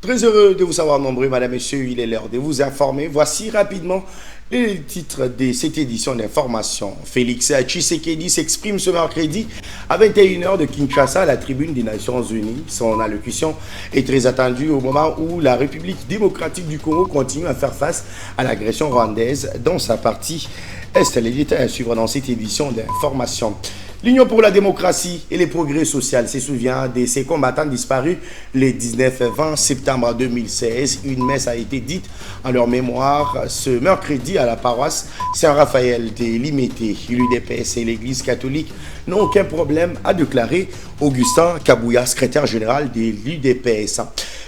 Très heureux de vous savoir nombreux, madame, messieurs. Il est l'heure de vous informer. Voici rapidement les titres de cette édition d'information. Félix Tshisekedi s'exprime ce mercredi à 21h de Kinshasa à la tribune des Nations Unies. Son allocution est très attendue au moment où la République démocratique du Congo continue à faire face à l'agression rwandaise dans sa partie est. Les détails à suivre dans cette édition d'information. L'Union pour la démocratie et les progrès sociaux se souvient de ces combattants disparus le 19-20 septembre 2016. Une messe a été dite en leur mémoire ce mercredi à la paroisse Saint-Raphaël de Limité. L'UDPS et l'Église catholique n'ont aucun problème, a déclaré Augustin Kabouya, secrétaire général de l'UDPS.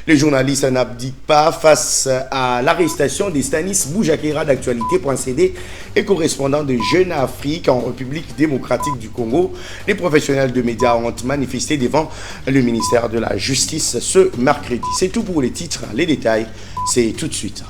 Les journalistes n'abdiquent pas face à l'arrestation de Stanis Boujakera d'actualité.cd et correspondant de Jeune Afrique en République démocratique du Congo. Les professionnels de médias ont manifesté devant le ministère de la Justice ce mercredi. C'est tout pour les titres. Les détails, c'est tout de suite.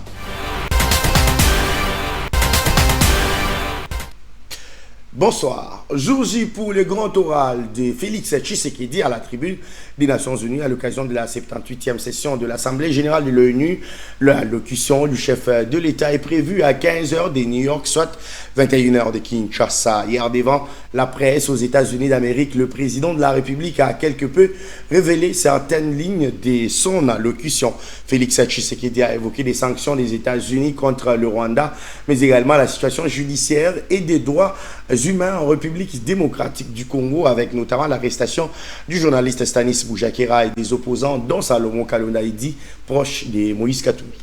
Bonsoir. Jour J pour le grand oral de Félix Tshisekedi à la tribune des Nations Unies à l'occasion de la 78e session de l'Assemblée générale de l'ONU. L'allocution du chef de l'État est prévue à 15h de New York, soit 21h de Kinshasa. Hier, devant la presse aux États-Unis d'Amérique, le président de la République a quelque peu révélé certaines lignes de son allocution. Félix Tshisekedi a évoqué les sanctions des États-Unis contre le Rwanda, mais également la situation judiciaire et des droits humains en République démocratique du Congo, avec notamment l'arrestation du journaliste Stanis Boujakera et des opposants dont Salomon Kalondaïdi, proche de Moïse Katumbi.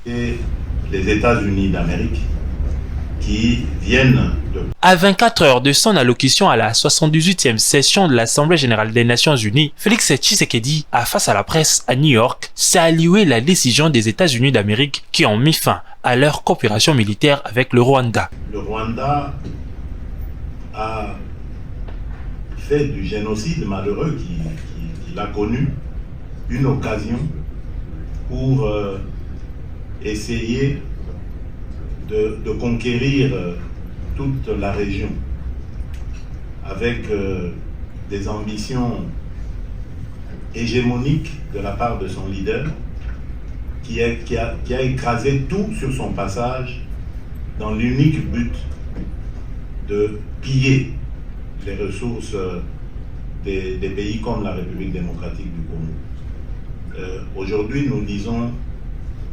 Et les États-Unis d'Amérique qui viennent de... À 24 heures de son allocution à la 78e session de l'Assemblée générale des Nations Unies, Félix Tshisekedi a, face à la presse à New York, salué la décision des États-Unis d'Amérique qui ont mis fin à leur coopération militaire avec le Rwanda. Le Rwanda a fait du génocide malheureux qu'il a connu une occasion pour essayer de conquérir toute la région avec des ambitions hégémoniques de la part de son leader qui a écrasé tout sur son passage dans l'unique but de piller les ressources des pays comme la République démocratique du Congo. Aujourd'hui, nous disons,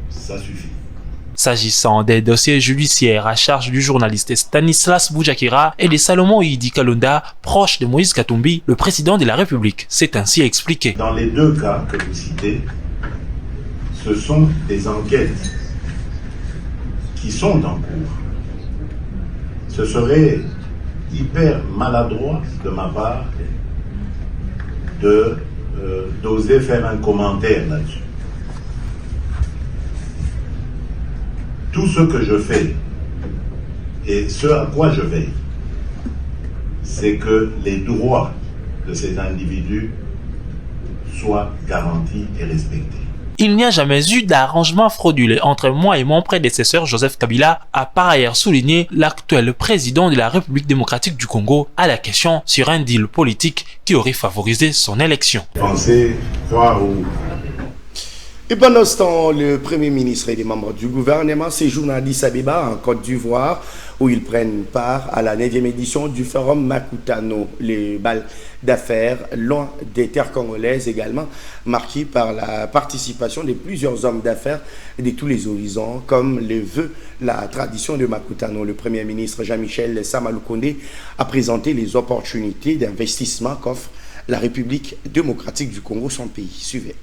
ça suffit. S'agissant des dossiers judiciaires à charge du journaliste Stanislas Boujakera et de Salomon Idi Kalonda, proche de Moïse Katumbi, le président de la République s'est ainsi expliqué. Dans les deux cas que vous citez, ce sont des enquêtes qui sont en cours. Ce serait hyper maladroit de ma part d'oser faire un commentaire là-dessus. Tout ce que je fais et ce à quoi je veille, c'est que les droits de cet individu soient garantis et respectés. Il n'y a jamais eu d'arrangement frauduleux entre moi et mon prédécesseur Joseph Kabila, a par ailleurs souligné l'actuel président de la République démocratique du Congo à la question sur un deal politique qui aurait favorisé son élection. Pensez, croire ou... Et pendant ce temps, le Premier ministre et les membres du gouvernement séjournent à Addis Abeba, en Côte d'Ivoire, où ils prennent part à la 9e édition du Forum Makutano, le bal d'affaires loin des terres congolaises, également marqué par la participation de plusieurs hommes d'affaires de tous les horizons, comme le veut la tradition de Makutano. Le Premier ministre Jean-Michel Samaloukonde a présenté les opportunités d'investissement qu'offre la République démocratique du Congo, son pays. Suivez.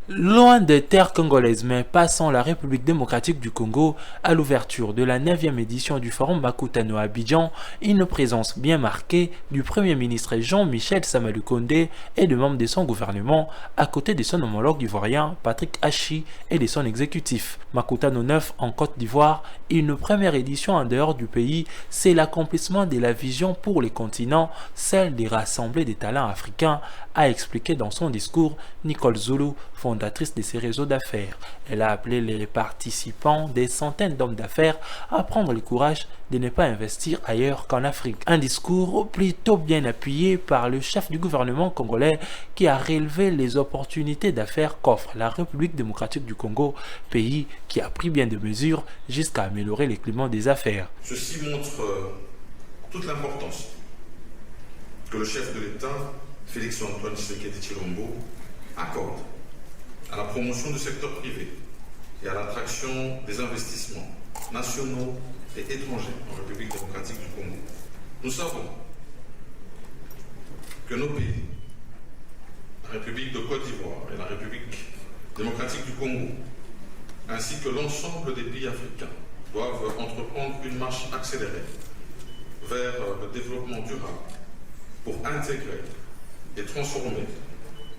Loin des terres congolaises, mais passant la République démocratique du Congo, à l'ouverture de la 9e édition du Forum Makutano à Abidjan, une présence bien marquée du Premier ministre Jean-Michel Samaloukonde et de membres de son gouvernement, à côté de son homologue ivoirien Patrick Hachi et de son exécutif. Makutano 9 en Côte d'Ivoire, une première édition en dehors du pays, c'est l'accomplissement de la vision pour les continents, celle de rassembler des talents africains, a expliqué dans son discours Nicole Zulu, fondateur fondatrice de ces réseaux d'affaires. Elle a appelé les participants, des centaines d'hommes d'affaires, à prendre le courage de ne pas investir ailleurs qu'en Afrique. Un discours plutôt bien appuyé par le chef du gouvernement congolais qui a relevé les opportunités d'affaires qu'offre la République démocratique du Congo, pays qui a pris bien des mesures jusqu'à améliorer le climat des affaires. Ceci montre toute l'importance que le chef de l'État, Félix Antoine Tshisekedi Tshilombo, accorde à la promotion du secteur privé et à l'attraction des investissements nationaux et étrangers en République démocratique du Congo. Nous savons que nos pays, la République de Côte d'Ivoire et la République démocratique du Congo, ainsi que l'ensemble des pays africains, doivent entreprendre une marche accélérée vers le développement durable pour intégrer et transformer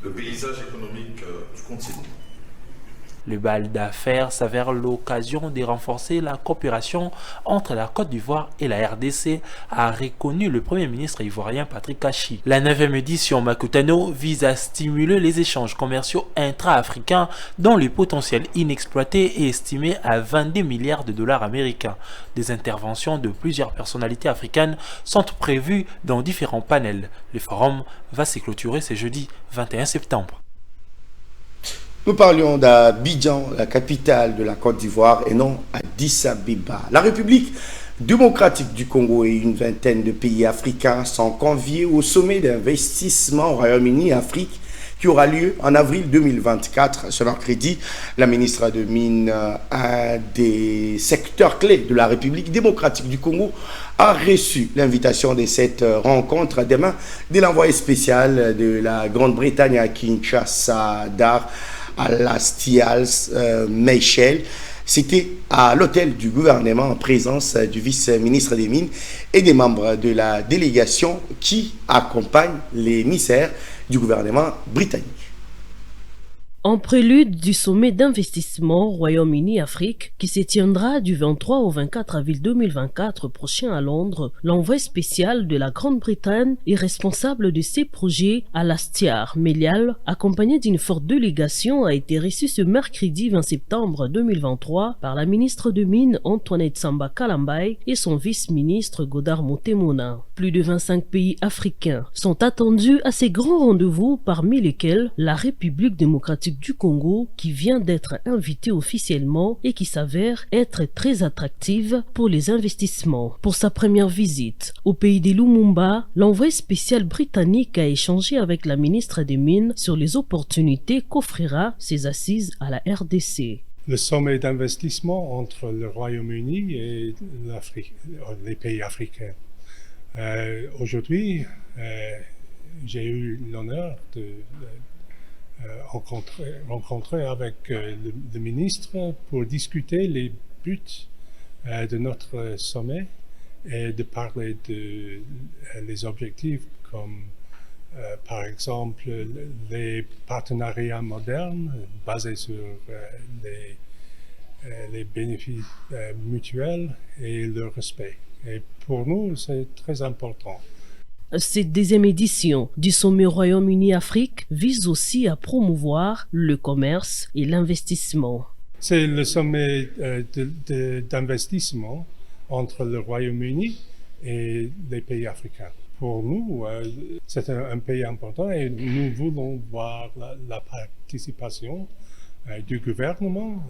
le paysage économique du continent. Le bal d'affaires s'avère l'occasion de renforcer la coopération entre la Côte d'Ivoire et la RDC, a reconnu le Premier ministre ivoirien Patrick Kachi. La 9e édition Makutano vise à stimuler les échanges commerciaux intra-africains dont le potentiel inexploité est estimé à 22 milliards de dollars américains. Des interventions de plusieurs personnalités africaines sont prévues dans différents panels. Le forum va se clôturer ce jeudi 21 septembre. Nous parlions d'Abidjan, la capitale de la Côte d'Ivoire, et non Addis Abeba. La République démocratique du Congo et une vingtaine de pays africains sont conviés au sommet d'investissement au Royaume-Uni Afrique qui aura lieu en avril 2024. Ce mercredi, la ministre de Mines, un des secteurs clés de la République démocratique du Congo, a reçu l'invitation de cette rencontre des mains de l'envoyé spécial de la Grande-Bretagne à Kinshasa, Dar Alastial Michel. C'était à l'hôtel du gouvernement en présence du vice-ministre des Mines et des membres de la délégation qui accompagnent les émissaires du gouvernement britannique. En prélude du sommet d'investissement Royaume-Uni-Afrique qui se tiendra du 23 au 24 avril 2024 prochain à Londres, l'envoyé spécial de la Grande-Bretagne et responsable de ces projets, Alastair Melial, accompagné d'une forte délégation, a été reçu ce mercredi 20 septembre 2023 par la ministre de Mines Antoinette Samba Kalambay et son vice-ministre Godard Montemona. Plus de 25 pays africains sont attendus à ces grands rendez-vous, parmi lesquels la République démocratique du Congo qui vient d'être invitée officiellement et qui s'avère être très attractive pour les investissements. Pour sa première visite au pays des Lumumba, l'envoyé spécial britannique a échangé avec la ministre des Mines sur les opportunités qu'offrira ces assises à la RDC. Le sommet d'investissement entre le Royaume-Uni et les pays africains. Aujourd'hui, j'ai eu l'honneur de rencontrer avec le ministre pour discuter les buts de notre sommet et de parler les objectifs comme par exemple les partenariats modernes basés sur les bénéfices mutuels et le respect. Et pour nous, c'est très important. Cette deuxième édition du sommet Royaume-Uni-Afrique vise aussi à promouvoir le commerce et l'investissement. C'est le sommet d'investissement entre le Royaume-Uni et les pays africains. Pour nous, c'est un pays important et nous voulons voir la participation du gouvernement,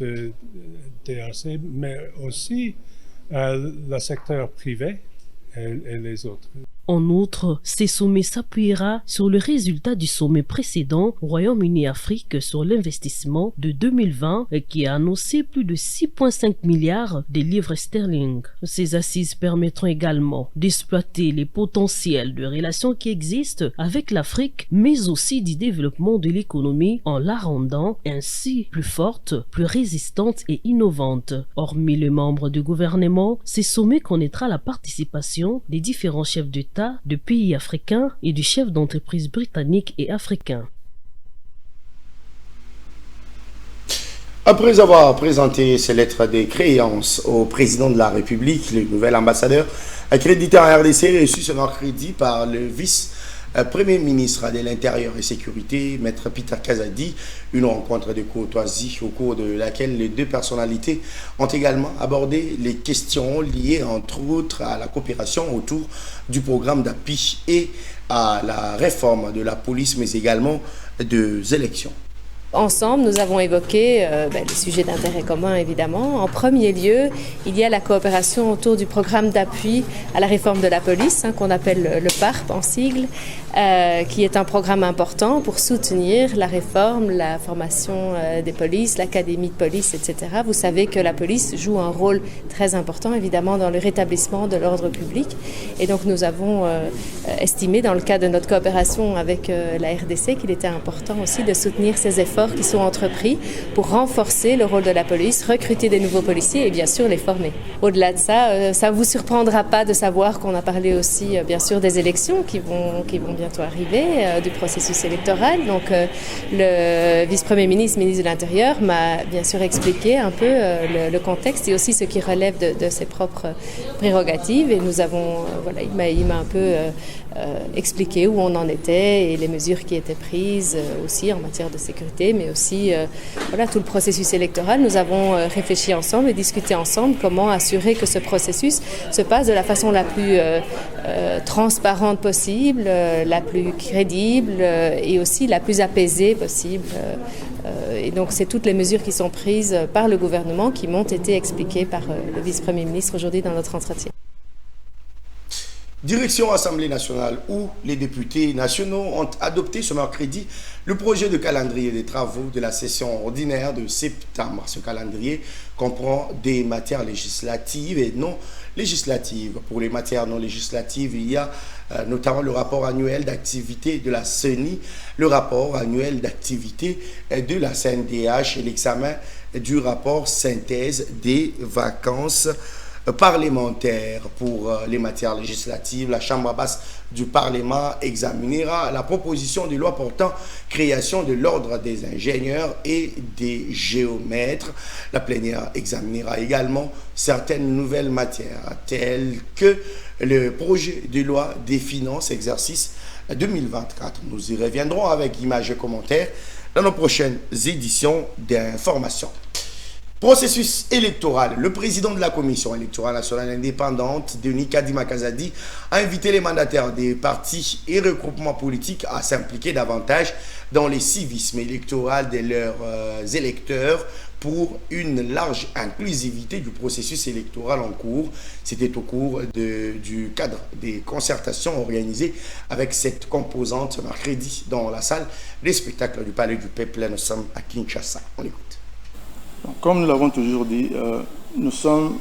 de DRC, mais aussi le secteur privé et les autres. En outre, ces sommets s'appuiera sur le résultat du sommet précédent Royaume-Uni-Afrique sur l'investissement de 2020 qui a annoncé plus de 6,5 milliards de livres sterling. Ces assises permettront également d'exploiter les potentiels de relations qui existent avec l'Afrique, mais aussi du développement de l'économie en la rendant ainsi plus forte, plus résistante et innovante. Hormis les membres du gouvernement, ces sommets connaîtra la participation des différents chefs d'État de pays africains et du chef d'entreprise britannique et africain. Après avoir présenté ses lettres de créance au président de la République, le nouvel ambassadeur accrédité en RDC reçu ce mercredi par le Premier ministre de l'Intérieur et Sécurité, Maître Peter Kazadi, une rencontre de courtoisie au cours de laquelle les deux personnalités ont également abordé les questions liées entre autres à la coopération autour du programme d'appui et à la réforme de la police, mais également des élections. Ensemble, nous avons évoqué les sujets d'intérêt commun, évidemment. En premier lieu, il y a la coopération autour du programme d'appui à la réforme de la police, qu'on appelle le PARP en sigle, qui est un programme important pour soutenir la réforme, la formation des polices, l'académie de police, etc. Vous savez que la police joue un rôle très important, évidemment, dans le rétablissement de l'ordre public. Et donc, nous avons estimé, dans le cadre de notre coopération avec la RDC, qu'il était important aussi de soutenir ces efforts qui sont entrepris pour renforcer le rôle de la police, recruter des nouveaux policiers et bien sûr les former. Au-delà de ça, ça ne vous surprendra pas de savoir qu'on a parlé aussi bien sûr des élections qui vont bientôt arriver, du processus électoral. Donc le vice-premier ministre, ministre de l'Intérieur m'a bien sûr expliqué un peu le contexte et aussi ce qui relève de ses propres prérogatives et nous avons, il m'a un peu expliqué où on en était et les mesures qui étaient prises aussi en matière de sécurité, mais aussi tout le processus électoral. Nous avons réfléchi ensemble et discuté ensemble comment assurer que ce processus se passe de la façon la plus transparente possible, la plus crédible et aussi la plus apaisée possible. Et donc c'est toutes les mesures qui sont prises par le gouvernement qui m'ont été expliquées par le vice-premier ministre aujourd'hui dans notre entretien. Direction Assemblée nationale où les députés nationaux ont adopté ce mercredi le projet de calendrier des travaux de la session ordinaire de septembre. Ce calendrier comprend des matières législatives et non législatives. Pour les matières non législatives, il y a notamment le rapport annuel d'activité de la CENI, le rapport annuel d'activité de la CNDH et l'examen du rapport synthèse des vacances parlementaire. Pour les matières législatives, la Chambre basse du Parlement examinera la proposition de loi portant création de l'ordre des ingénieurs et des géomètres. La plénière examinera également certaines nouvelles matières telles que le projet de loi des finances exercice 2024. Nous y reviendrons avec images et commentaires dans nos prochaines éditions d'information. Processus électoral. Le président de la Commission électorale nationale indépendante, Denis Kadima Kazadi, a invité les mandataires des partis et regroupements politiques à s'impliquer davantage dans les civismes électoral de leurs électeurs pour une large inclusivité du processus électoral en cours. C'était au cours du cadre des concertations organisées avec cette composante mercredi dans la salle des spectacles du Palais du Peuple. Nous sommes à Kinshasa. On écoute. Comme nous l'avons toujours dit, nous sommes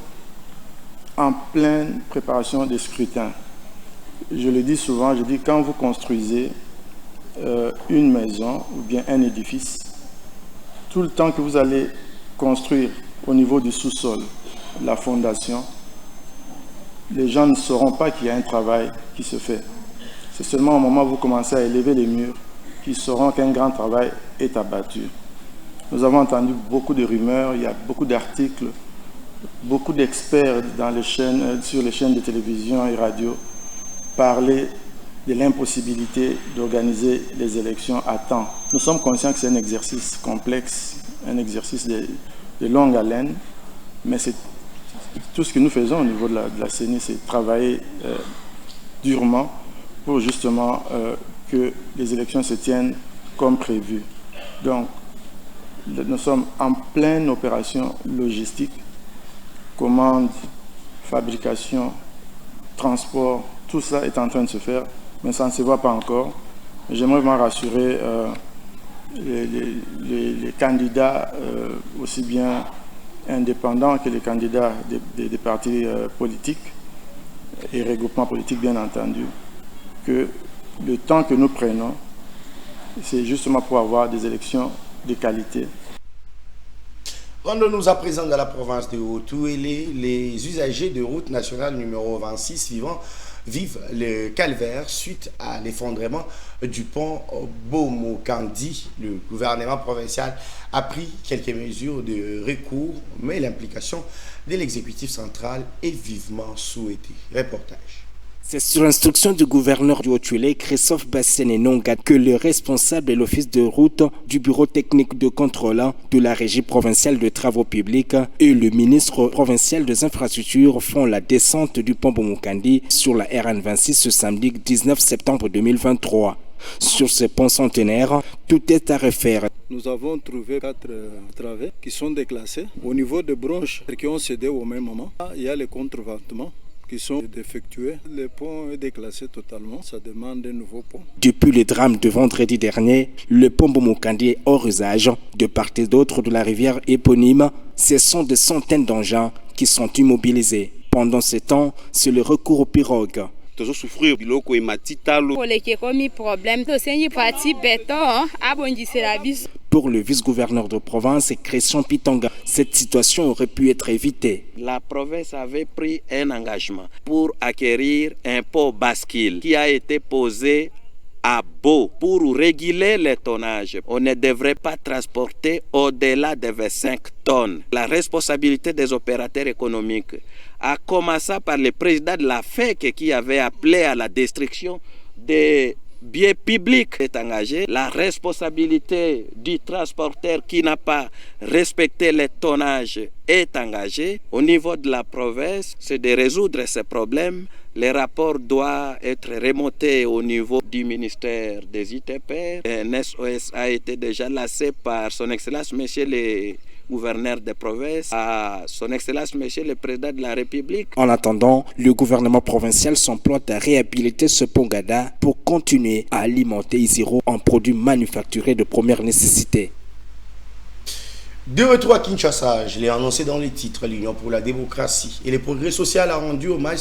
en pleine préparation des scrutins. Je le dis souvent, je dis quand vous construisez une maison ou bien un édifice, tout le temps que vous allez construire au niveau du sous-sol, la fondation, les gens ne sauront pas qu'il y a un travail qui se fait. C'est seulement au moment où vous commencez à élever les murs qu'ils sauront qu'un grand travail est abattu. Nous avons entendu beaucoup de rumeurs, il y a beaucoup d'articles, beaucoup d'experts sur les chaînes de télévision et radio parler de l'impossibilité d'organiser les élections à temps. Nous sommes conscients que c'est un exercice complexe, un exercice de longue haleine, mais c'est tout ce que nous faisons au niveau de la CENI, c'est travailler durement pour justement que les élections se tiennent comme prévu. Donc, nous sommes en pleine opération logistique, commande, fabrication, transport, tout ça est en train de se faire, mais ça ne se voit pas encore. J'aimerais vraiment rassurer les candidats, aussi bien indépendants que les candidats des partis politiques et regroupements politiques, bien entendu, que le temps que nous prenons, c'est justement pour avoir des élections de qualité. Rendons-nous à présent dans la province de Haut-Ouélé. Les usagers de route nationale numéro 26 vivent le calvaire suite à l'effondrement du pont Bomokandi. Le gouvernement provincial a pris quelques mesures de recours, mais l'implication de l'exécutif central est vivement souhaitée. Reportage. C'est sur instruction du gouverneur du Haut-Uélé, Christophe Bassène-Nonga, que le responsable de l'office de route du bureau technique de contrôle de la régie provinciale de travaux publics et le ministre provincial des infrastructures font la descente du pont Bomokandi sur la RN26 ce samedi 19 septembre 2023. Sur ce pont centenaire, tout est à refaire. Nous avons trouvé 4 travées qui sont déclassées. Au niveau des branches qui ont cédé au même moment, il y a les contreventements qui sont défectués. Le pont est déclassé totalement, ça demande un nouveau pont. Depuis le drame de vendredi dernier, le pont Bomokandi est hors usage. De part et d'autre de la rivière éponyme, ce sont des centaines d'engins qui sont immobilisés. Pendant ce temps, c'est le recours aux pirogues. Pour le vice-gouverneur de province, Christian Pitanga, cette situation aurait pu être évitée. La province avait pris un engagement pour acquérir un pont bascule qui a été posé à Beau pour réguler les tonnages. On ne devrait pas transporter au-delà de 25 tonnes. La responsabilité des opérateurs économiques a commencé par le président de la FEC qui avait appelé à la destruction des biens publics est engagé. La responsabilité du transporteur qui n'a pas respecté les tonnages est engagée. Au niveau de la province, c'est de résoudre ces problèmes. Les rapports doivent être remontés au niveau du ministère des ITP. Un SOS a été déjà lancé par son Excellence Monsieur le gouverneur de province, à son Excellence Monsieur le Président de la République. En attendant, le gouvernement provincial s'emploie à réhabiliter ce pont Gada pour continuer à alimenter Isiro en produits manufacturés de première nécessité. De retour à Kinshasa, je l'ai annoncé dans les titres, l'Union pour la démocratie et les progrès sociaux a rendu hommage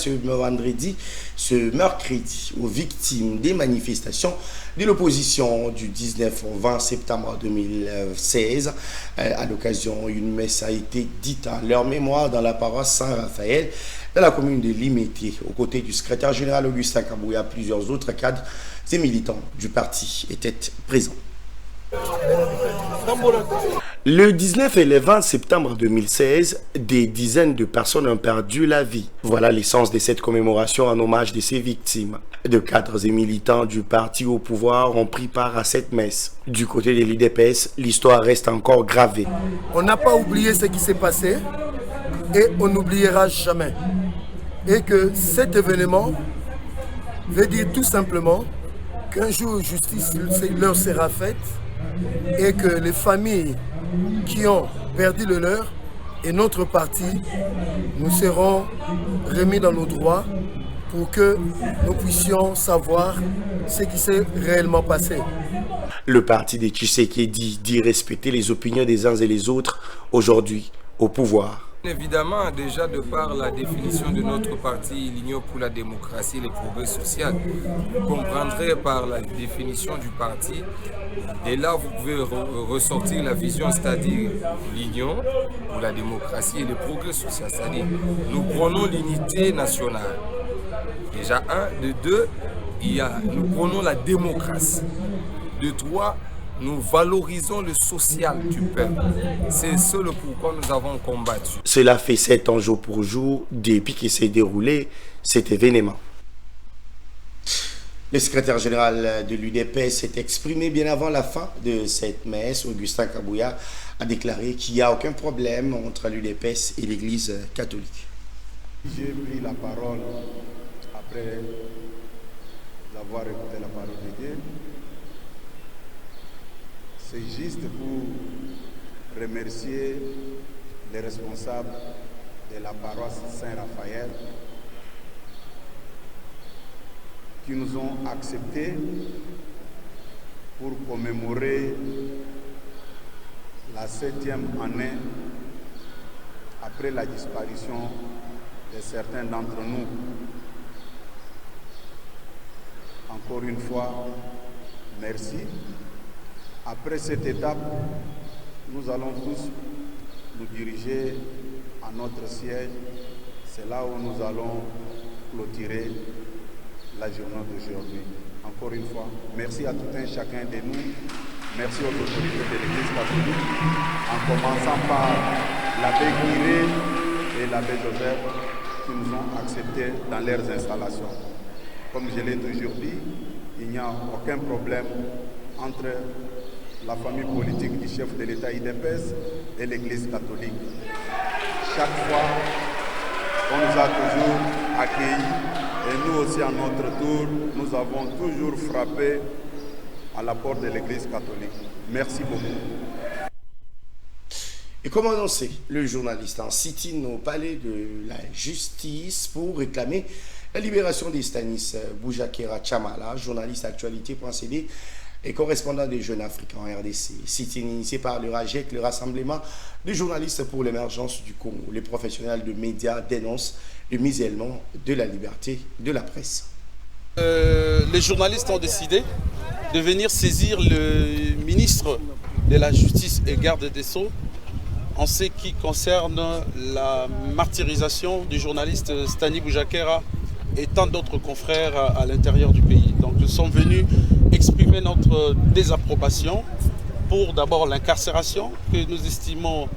ce mercredi aux victimes des manifestations de l'opposition du 19 au 20 septembre 2016. À l'occasion, une messe a été dite à leur mémoire dans la paroisse Saint-Raphaël, dans la commune de Limete. Aux côtés du secrétaire général Augustin Kabouya, plusieurs autres cadres et militants du parti étaient présents. Le 19 et le 20 septembre 2016, des dizaines de personnes ont perdu la vie. Voilà l'essence de cette commémoration en hommage de ces victimes. De cadres et militants du parti au pouvoir ont pris part à cette messe. Du côté de l'UDPS, l'histoire reste encore gravée. On n'a pas oublié ce qui s'est passé et on n'oubliera jamais. Et que cet événement veut dire tout simplement qu'un jour justice leur sera faite et que les familles qui ont perdu le leur et notre parti, nous serons remis dans nos droits pour que nous puissions savoir ce qui s'est réellement passé. Le parti de Tshisekedi dit respecter les opinions des uns et des autres aujourd'hui au pouvoir. Évidemment, déjà de par la définition de notre parti, l'Union pour la démocratie et le progrès social, vous comprendrez par la définition du parti, et là vous pouvez ressortir la vision, c'est-à-dire l'Union pour la démocratie et le progrès social, c'est-à-dire nous prenons l'unité nationale. Déjà un, de deux, nous prenons la démocratie. De trois, nous valorisons le social du peuple. C'est ce le pourquoi nous avons combattu. Cela fait 7 ans jour pour jour depuis qu'il s'est déroulé cet événement. Le secrétaire général de l'UDPS s'est exprimé bien avant la fin de cette messe. Augustin Kabouya a déclaré qu'il n'y a aucun problème entre l'UDPS et l'Église catholique. J'ai pris la parole après avoir écouté la parole de Dieu. C'est juste pour remercier les responsables de la paroisse Saint-Raphaël qui nous ont acceptés pour commémorer la 7e année après la disparition de certains d'entre nous. Encore une fois, merci. Après cette étape, nous allons tous nous diriger à notre siège. C'est là où nous allons clôturer la journée d'aujourd'hui. Encore une fois, merci à tout un chacun de nous. Merci aux autorités de l'Église catholique, en commençant par l'abbé Guiré et l'abbé Joseph qui nous ont acceptés dans leurs installations. Comme je l'ai toujours dit, il n'y a aucun problème entre la famille politique du chef de l'État IDPS et l'Église catholique. Chaque fois, on nous a toujours accueillis et nous aussi, à notre tour, nous avons toujours frappé à la porte de l'Église catholique. Merci beaucoup. Et comme annoncé, le journaliste en sit-in au palais de la justice pour réclamer la libération de Stanis Boujakera Tchamala, journaliste actualité.cd et correspondant des Jeunes Africains en RDC. Sit-in initié par le RAJEC, le Rassemblement des journalistes pour l'émergence du Congo. Les professionnels de médias dénoncent le musellement de la liberté de la presse. Les journalistes ont décidé de venir saisir le ministre de la Justice et Garde des Sceaux en ce qui concerne la martyrisation du journaliste Stanis Boujakera et tant d'autres confrères à l'intérieur du pays. Donc nous sommes venus exprimer notre désapprobation pour d'abord l'incarcération que nous estimons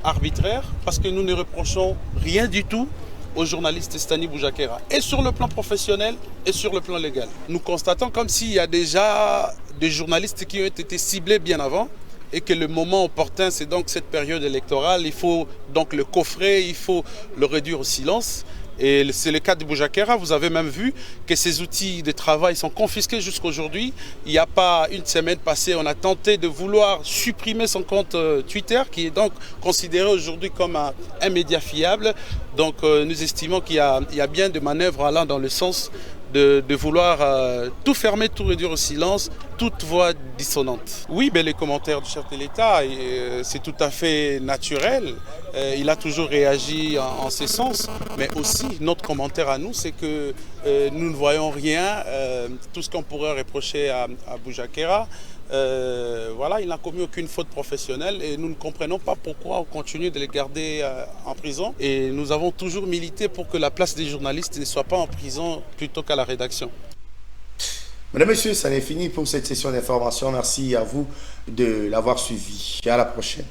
arbitraire, parce que nous ne reprochons rien du tout au journaliste Stanis Boujakera, et sur le plan professionnel et sur le plan légal. Nous constatons comme s'il y a déjà des journalistes qui ont été ciblés bien avant, et que le moment opportun, c'est donc cette période électorale. Il faut donc le coffrer, il faut le réduire au silence. Et c'est le cas de Boujakera. Vous avez même vu que ses outils de travail sont confisqués jusqu'à aujourd'hui. Il n'y a pas une semaine passée, on a tenté de vouloir supprimer son compte Twitter, qui est donc considéré aujourd'hui comme un média fiable. Donc nous estimons qu'il y a bien des manœuvres allant dans le sens de vouloir tout fermer, tout réduire au silence, toute voix dissonante. Oui, les commentaires du chef de l'État, c'est tout à fait naturel. Il a toujours réagi en ce sens. Mais aussi, notre commentaire à nous, c'est que nous ne voyons rien. Tout ce qu'on pourrait reprocher à Boujakera, voilà, il n'a commis aucune faute professionnelle et nous ne comprenons pas pourquoi on continue de les garder en prison. Et nous avons toujours milité pour que la place des journalistes ne soit pas en prison plutôt qu'à la rédaction. Mesdames, Messieurs, ça n'est fini pour cette session d'information. Merci à vous de l'avoir suivi. Et à la prochaine.